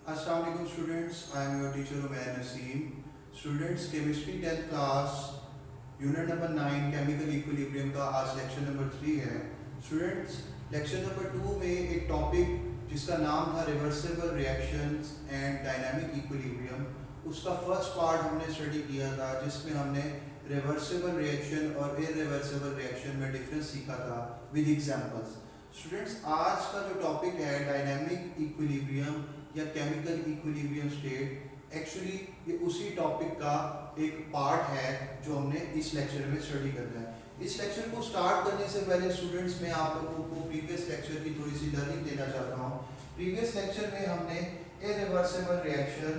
Assalamu alaikum students, I am your teacher Umair Naseem. Students, chemistry 10th class unit number 9 chemical equilibrium का आज lecture number 3 है। Students, lecture number 2 में एक topic जिसका नाम था reversible reactions and dynamic equilibrium, उसका first part हमने स्टडी किया था जिसमें हमने रिवर्सिबल रिएक्शन और इरिवर्सिबल रिएक्शन में डिफरेंस सीखा था विद एग्जांपल्स। स्टूडेंट्स, आज का जो टॉपिक है डायनामिक इक्विलिब्रियम या केमिकल इक्विलिब्रियम स्टेट, एक्चुअली ये उसी टॉपिक का एक पार्ट है जो हमने इस लेक्चर में स्टडी करना है। इस लेक्चर को स्टार्ट करने से पहले स्टूडेंट्स, मैं आप लोगों को प्रीवियस लेक्चर की थोड़ी सी लर्निंग देना चाहता हूँ। प्रीवियस लेक्चर में हमने इरिवर्सिबल रिएक्शन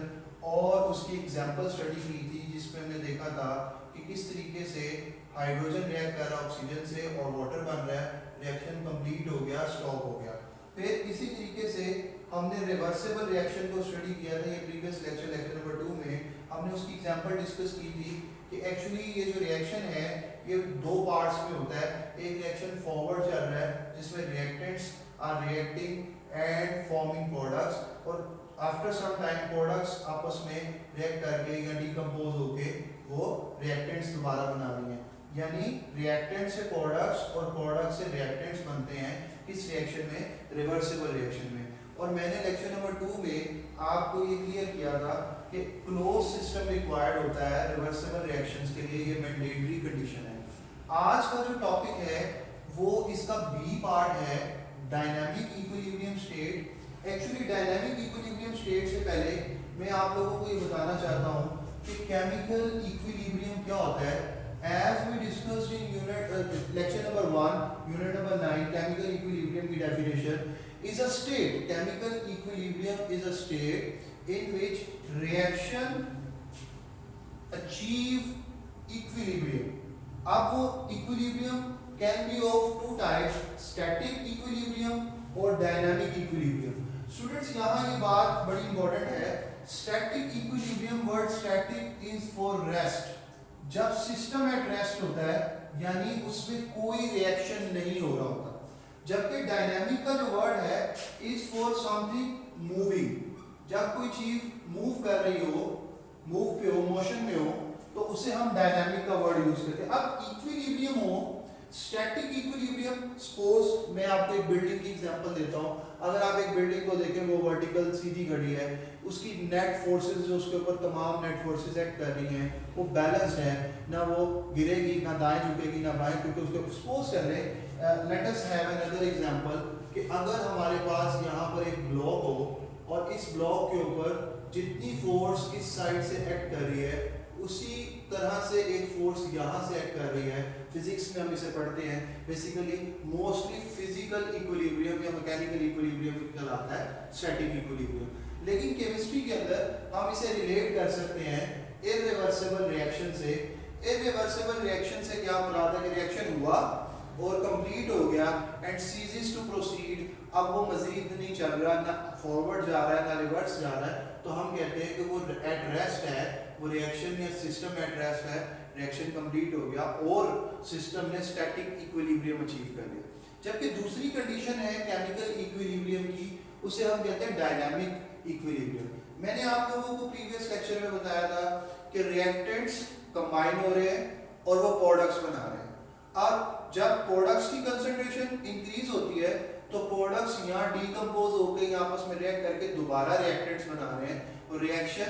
और उसकी एग्जांपल स्टडी की थी जिसमें हमने देखा था कि किस तरीके से हाइड्रोजन रिएक्ट कर रहा है ऑक्सीजन से और वाटर बन रहा है, रिएक्शन कंप्लीट हो गया, स्टॉप हो गया। फिर इसी तरीके से हमने रिवर्सिबल रिएक्शन को स्टडी किया था। ये प्रीवियस लेक्चर नंबर 2 में हमने उसकी एग्जांपल डिस्कस की थी कि एक्चुअली ये जो रिएक्शन है ये दो पार्ट्स में होता है। एक रिएक्शन फॉरवर्ड चल रहा है जिसमें reactants are reacting and forming products, और आफ्टर सम टाइम प्रोडक्ट्स आपस में रिएक्ट करके या डिकम्पोज होके वो रिएक्टेंट्स दोबारा बना रही हैं, यानी रिएक्टेंट से प्रोडक्ट्स और प्रोडक्ट से रिएक्टेंट्स बनते हैं इस रिएक्शन में, रिवर्सिबल रिएक्शन में। और मैंने लेक्चर नंबर 2 में आपको ये क्लियर किया था कि क्लोज सिस्टम रिक्वायर्ड होता है रिवर्सिबल रिएक्शंस के लिए, ये मैंडेटरी कंडीशन है। आज का जो टॉपिक है वो इसका बी पार्ट है, dynamic equilibrium state. Actually dynamic equilibrium state से पहले मैं आप लोगों को ये बताना चाहता हूँ कि केमिकल इक्विलिब्रियम क्या होता है। As we discussed in lecture number 1, unit number 9, chemical equilibrium की definition is a state. Chemical equilibrium is a state in which reaction achieve equilibrium. अब वो equilibrium can be of two types, static equilibrium और dynamic equilibrium. Students, यहाँ ये बात बड़ी important है। Static equilibrium, word static is for rest. जब system at rest होता है यानी उसमें कोई रिएक्शन नहीं हो रहा होता, जबकि डायनामिक का जो वर्ड है इज फॉर समथिंग मूविंग। जब कोई चीज मूव कर रही हो, मूव पे हो, मोशन में हो, तो उसे हम डायनामिक का वर्ड यूज करते हैं। अब इक्विलिब्रियम हो, स्टैटिक इक्विलिब्रियम, सपोज मैं आपको एक बिल्डिंग की एग्जांपल देता हूं। अगर आप एक बिल्डिंग को देखें, वो वर्टिकल सीधी खड़ी है, उसकी नेट फोर्सेस जो उसके ऊपर तमाम नेट फोर्सेस एक्ट कर रही हैं वो बैलेंस्ड है, ना वो गिरेगी, ना दाएं झुकेगी, ना बाएं, क्योंकि उसको सपोज कर लें, let us have another example कि अगर हमारे पास यहाँ पर एक ब्लॉक हो और इस ब्लॉक के ऊपर जितनी फोर्स इस साइड से एक्ट कर रही है उसी तरह से एक फोर्स यहाँ से एक्ट कर रही है। फिजिक्स में हम इसे पढ़ते हैं, बेसिकली मोस्टली फिजिकल इक्विलिब्रियम या मैकेनिकल इक्विलिब्रियम कहलाता है स्टैटिक इक्विलिब्रियम। लेकिन केमिस्ट्री के अंदर हम इसे रिलेट कर सकते हैं इरिवर्सिबल रिएक्शन से। इरिवर्सिबल रिएक्शन से क्या मुराद है कि रिएक्शन हुआ और कंप्लीट हो गया एंड सीजेस टू प्रोसीड, अब वो मजीद नहीं चल रहा, ना फॉरवर्ड जा रहा है ना रिवर्स जा रहा है, तो हम कहते हैं कि वो एट रेस्ट है, वो रिएक्शन या सिस्टम एट रेस्ट है, रिएक्शन कंप्लीट हो गया और सिस्टम ने स्टैटिक इक्विलिब्रियम अचीव कर लिया। जबकि दूसरी कंडीशन है केमिकल इक्विलिब्रियम की, उसे हम कहते हैं डायनामिक इक्विलिब्रियम। मैंने आप लोगों को प्रीवियस लेक्चर में बताया था कि रिएक्टेंट्स कंबाइन हो रहे हैं और वो प्रोडक्ट्स बना रहे हैं। अब जब प्रोडक्ट्स की कंसंट्रेशन इंक्रीज होती है तो प्रोडक्ट्स यहाँ डीकम्पोज होकर आपस में रिएक्ट करके दोबारा रिएक्टेंट्स बना रहे हैं, और रिएक्शन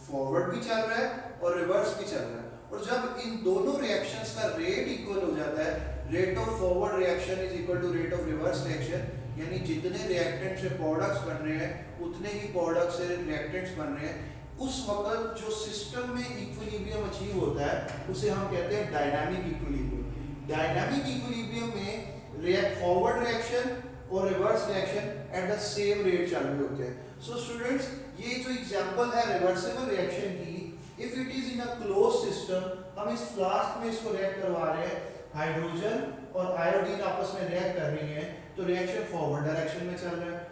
फॉरवर्ड भी चल रहा है और रिवर्स भी चल रहा है। और जब इन दोनों रिएक्शंस का रेट इक्वल हो जाता है, rate of forward reaction is equal to rate of reverse reaction, यानी जितने रिएक्टेंट से प्रोडक्ट्स बन रहे हैं उतने ही प्रोडक्ट से रिएक्टेंट्स बन रहे हैं, उस वक्त जो सिस्टम में इक्विलिब्रियम अचीव होता है उसे हम कहते हैं डायनामिक इक्विलिब्रियम। डायनामिक इक्विलिब्रियम में फॉरवर्ड रिएक्शन और reverse reaction at the same rate चालू होते हैं। सो स्टूडेंट्स, ये जो एग्जांपल है रिवर्सिबल रिएक्शन की, if it is in a close system, हम इस फ्लास्क में इसको रिएक्ट करवा रहे हैं, हाइड्रोजन और आयोडीन आपस में रिएक्ट कर रही हैं, तो रिएक्शन फॉरवर्ड डायरेक्शन में चल रहा है।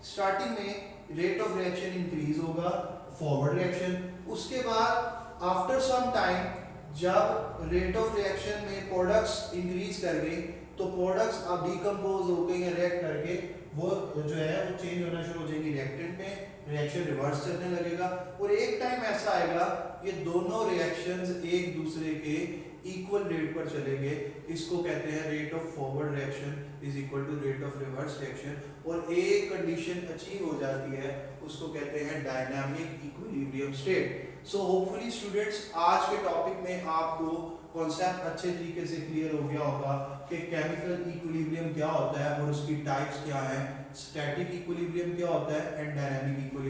स्टार्टिंग में रेट ऑफ रिएक्शन इंक्रीज होगा, फॉरवर्ड रिएक्शन, उसके बाद आफ्टर सम टाइम जब रेट ऑफ रिएक्शन में प्रोडक्ट्स इंक्रीज कर गई तो प्रोडक्ट्स अब डिकम्पोज हो गए या रिएक्ट करके वो जो है वो चेंज होना शुरू हो जाएंगी रिएक्टेंट में, रिएक्शन रिवर्स चलने लगेगा और एक टाइम ऐसा आएगा ये दोनों रिएक्शंस एक दूसरे के इक्वल रेट पर चलेंगे। इसको कहते हैं rate of forward reaction is equal to rate of reverse reaction. और एक कंडीशन अचीव हो जाती है उसको कहते हैं dynamic equilibrium state. So hopefully students आज के टॉपिक में आपको कॉन्सेप्ट अच्छे तरीके से क्लियर हो गया होगा कि केमिकल इक्विलिब्रियम क्या होता है और उसकी टाइप्स क्या है, स्टैटिक इक्विलिब्रियम क्या होता है एंड डायनामिक इक्विलिब्रियम।